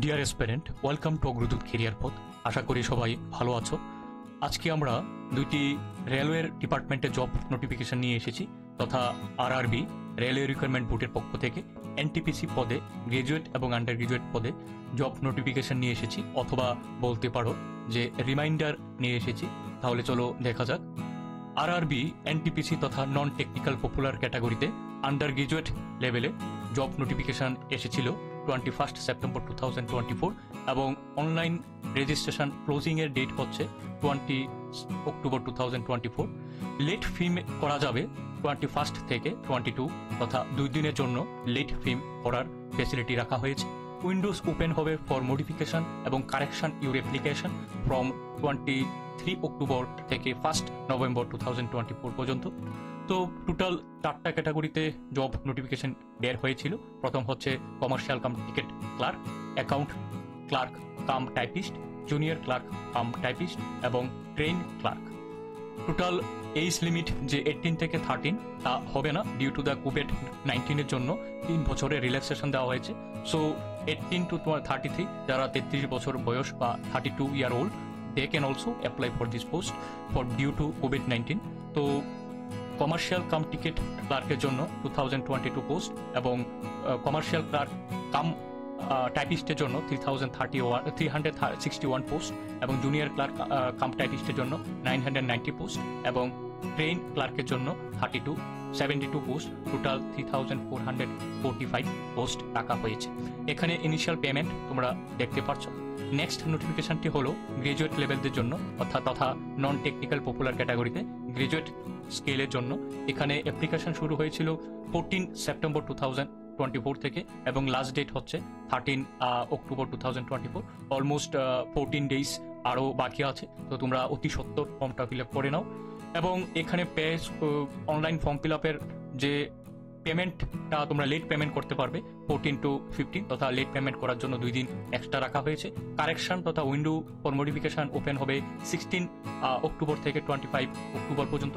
Deer এসপিরেন্ট, welcome to অগ্রদূত career পথ। আশা করি সবাই ভালো আছো। আজকে আমরা দুইটি রেলওয়ের ডিপার্টমেন্টে জব নোটিফিকেশন নিয়ে এসেছি, তথা আরআরবি রেলওয়ে রিক্রুটমেন্ট বোর্ডের পক্ষ থেকে এনটিপিসি পদে গ্রাজুয়েট এবং আন্ডার গ্রাজুয়েট পদে জব নোটিফিকেশন নিয়ে এসেছি, অথবা বলতে পারো যে রিমাইন্ডার নিয়ে এসেছি। তাহলে চলো দেখা যাক। আরআরবি এনটিপিসি তথা নন টেকনিক্যাল পপুলার ক্যাটাগরিতে আন্ডার গ্রাজুয়েট লেভেলে জব নোটিফিকেশন এসেছিল 21 সেপ্টেম্বর 2024 এবং অনলাইন রেজিস্ট্রেশন ক্লোজিংয়ের ডেট হচ্ছে 20 অক্টোবর 2024। লেট ফি করা যাবে 21 থেকে 22, তথা 2 দিনের জন্য লেট ফি করার ফেসিলিটি রাখা হয়েছে। উইন্ডোজ ওপেন হবে ফর মডিফিকেশন এবং correction your application from 23 October থেকে 1 নভেম্বর 2024 পর্যন্ত। তো টোটাল 4টা ক্যাটাগরিতে জব নোটিফিকেশন বের হয়েছিল। প্রথম হচ্ছে commercial cum ticket clerk, account clerk cum typist, junior clerk cum typist এবং train clerk. Total age limit যে 18 থেকে 13 তা হবে না, ডিউ টু দ্য কোভিড-19 জন্য 3 বছরের রিল্যাক্সেশন দেওয়া হয়েছে। সো 18 to 33 যারা 33 বছর বয়স বা 32 year old, they can also apply for this post for due to COVID-19. তো কমার্শিয়াল কাম টিকিট ক্লার্কের জন্য 2022 পোস্ট এবং কমার্শিয়াল ক্লার্ক কাম টাইপিস্টের জন্য 361 পোস্ট এবং জুনিয়র ক্লার্ক কাম টাইপিস্টের জন্য 990 পোস্ট এবং ট্রেন ক্লার্কের জন্য 72 পোস্ট, টোটাল 3445 পোস্ট রাখা হয়েছে। এখানে ইনিশিয়াল পেমেন্ট তোমরা দেখতে পাচ্ছ। নেক্সট নোটিফিকেশনটি হলো গ্রাজুয়েট লেভেলদের জন্য, অর্থাৎ তথা নন টেকনিক্যাল পপুলার ক্যাটাগরিতে গ্রাজুয়েট স্কেলের জন্য। এখানে অ্যাপ্লিকেশন শুরু হয়েছিল 14 সেপ্টেম্বর 2024 থেকে এবং লাস্ট ডেট হচ্ছে 13 অক্টোবর 2024। অলমোস্ট 14 ডেজ আরও বাকি আছে। তো তোমরা অতি সত্বর ফর্মটা ফিল আপ করে নাও। এবং এখানে অনলাইন ফর্ম ফিল আপের যে পেমেন্টটা তোমরা লেট পেমেন্ট করতে পারবে 14 to 15, তথা লেট পেমেন্ট করার জন্য 2 দিন এক্সট্রা রাখা হয়েছে। কারেকশন তথা উইন্ডো ফর মডিফিকেশন ওপেন হবে 16 অক্টোবর থেকে 25 অক্টোবর পর্যন্ত।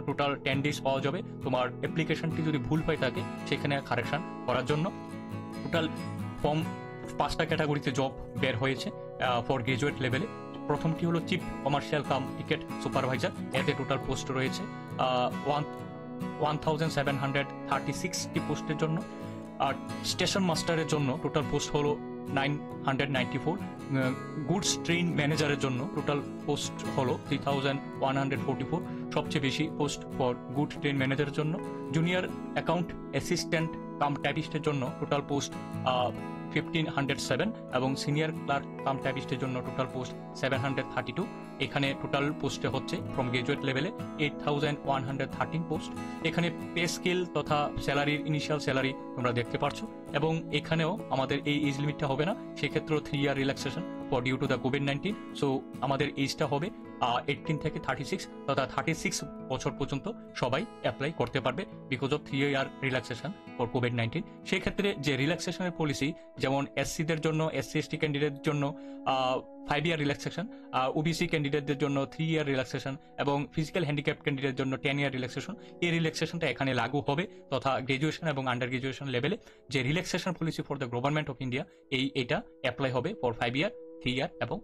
টোটাল 10 ডেজ পাওয়া যাবে তোমার অ্যাপ্লিকেশনটি যদি ভুল হয়ে থাকে সেখানে কারেকশন করার জন্য। টোটাল ফর্ম 5টা ক্যাটাগরিতে জব বের হয়েছে ফর গ্রাজুয়েট লেভেলে। প্রথমটি হলো chief commercial cum ticket supervisor, এতে টোটাল পোস্ট রয়েছে 1736টি পোস্টের জন্য। আর স্টেশন মাস্টারের জন্য টোটাল পোস্ট হলো 994। গুডস ট্রেন ম্যানেজারের জন্য টোটাল পোস্ট হলো 3144, সবচেয়ে বেশি পোস্ট ফর গুড ট্রেন ম্যানেজারের জন্য। জুনিয়র অ্যাকাউন্ট অ্যাসিস্ট্যান্ট কাম টাইপিস্টের জন্য টোটাল পোস্ট 1507 এবং সিনিয়র ক্লার্ক কাম টাইপিস্টের জন্য টোটাল পোস্ট 732। এখানে টোটাল পোস্টে হচ্ছে ফ্রম গ্রাজুয়েট লেভেলে 8113 পোস্ট। এখানে পে স্কেল তথা স্যালারির ইনিশিয়াল স্যালারি তোমরা দেখতে পাচ্ছ। এবং এখানেও আমাদের এই এজ লিমিটটা হবে না, সেক্ষেত্রেও 3 year relaxation for due to the কোভিড-19। সো আমাদের এজটা হবে 18 থেকে 36, তথা 36 বছর পর্যন্ত সবাই অ্যাপ্লাই করতে পারবে because of 3 year relaxation for COVID-19. সেক্ষেত্রে যে রিল্যাক্সেশনের পলিসি, যেমন এসসিদের জন্য, এসসি এসটি ক্যান্ডিডেটদের জন্য 5 ইয়ার রিল্যাক্সেশন, ওবিসি ক্যান্ডিডেটদের জন্য 3 ইয়ার রিল্যাক্সেশন এবং ফিজিক্যাল হ্যান্ডিক্যাপ ক্যান্ডিডেটের জন্য 10 ইয়ার রিল্যাক্সেশন। এই রিল্যাক্সেশনটা এখানে লাগু হবে, তথা গ্রাজুয়েশন এবং আন্ডার গ্রাজুয়েশন লেভেলে যে relaxation policy for the government of India এটা অ্যাপ্লাই হবে ফর 5 ইয়ার, 3 ইয়ার এবং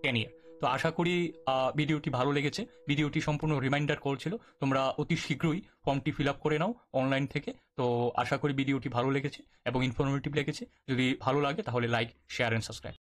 10 ইয়ার। তো আশা করি ভিডিওটি ভালো লেগেছে। ভিডিওটি সম্পূর্ণ রিমাইন্ডার কল ছিল, তোমরা অতি শীঘ্রই ফর্মটি ফিল আপ করে নাও অনলাইন থেকে। তো আশা করি ভিডিওটি ভালো লেগেছে এবং ইনফরমেটিভ লেগেছে। যদি ভালো লাগে তাহলে লাইক, শেয়ার অ্যান্ড সাবস্ক্রাইব।